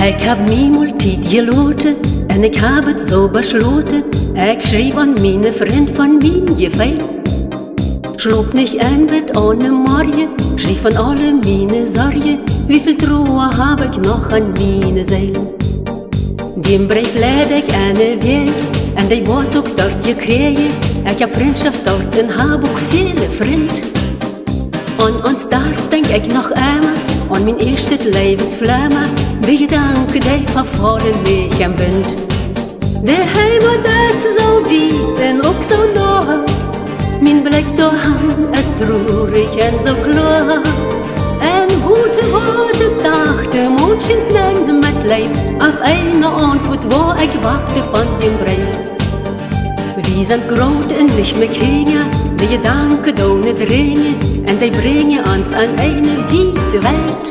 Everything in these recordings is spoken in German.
Ik heb mijn multiet geloten en ik heb het zo besloten. Ik schreef aan mijn vriend van mijn geveil. Schloop nicht ein Bett ohne Morgen, schrieb von alle meine Sorgen. Wie viel Truhe hab ich noch an meine Seele? Den Brief leid ich eine Weg, en die wordt ook dort gekregen. Ich hab Freundschaft dort en hab ook viele Freund. An uns daar denk ich noch einmal, an mein erstes Lebensflamme. Die Gedanken, die verfolgen mich am Wind. Der Heimat ist so weit en ook so nah. Mijn blik doorheen is traurig en zo klaar. En gute Worte dachten, Mondchen nennen met Leib. Ab eine Antwort, wo ich warte von dem Brief. Wir sind groß und nicht mehr Kinder, die Gedanken da nicht ringen. Und die bringen uns an eine weite Welt.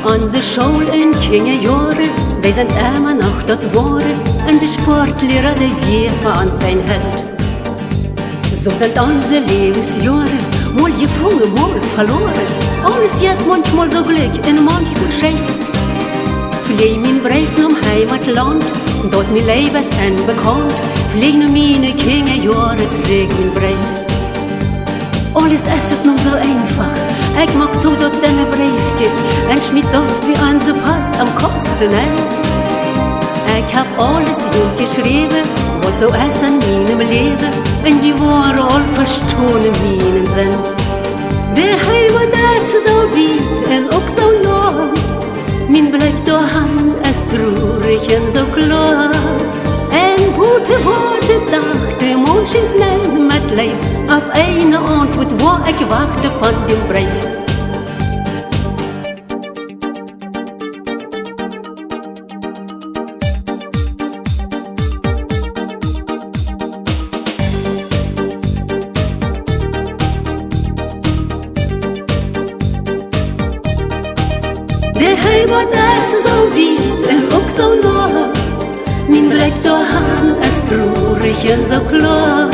Unsere Schule in Kinderjahre, die sind immer noch dort geworden. Und die Sportlehrer, die wir für uns ein Held. So sind unsere Lebensjahre, mal gefunden, mal verloren. Alles geht manchmal so Glück und manchmal schief. Flieh mein Brief zum Heimatland, dort mein Lebensende bekannt. Flieh nur meine Kinderjahre, träg mein Brief. Alles ist nur so einfach, ich mag du dort deine Brief geben, und schmied dort wie unsere Post am Kosten. Ich hab alles gut geschrieben, was so ist in meinem Leben, wenn die Worte all verstohlen meinen Sinn. Der Heimat ist so weit und auch so nah. Mein Blick dahin ist traurig und so klar. Ein gute Worte dachte, Mondchen nennen mit Leib. Ab eine Antwort, wo ich warte von dem Brief. Der Heimat ist so weit und auch so nah. Mein Blick dahin ist traurig und so klar.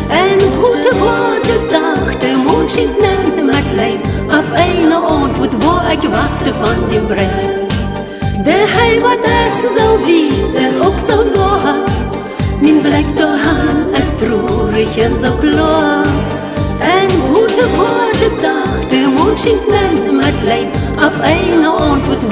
Ein gute Worte dachte, Mondchen nennen mit Leib. Ab eine Antwort, wo ich warte von dem Brief. Der Heimat ist so weit und auch so nah. Mein Blick dahin ist traurig und so klar. Ein gute Worte dachte, Mondchen nennen mit Leib. Ab eine Antwort,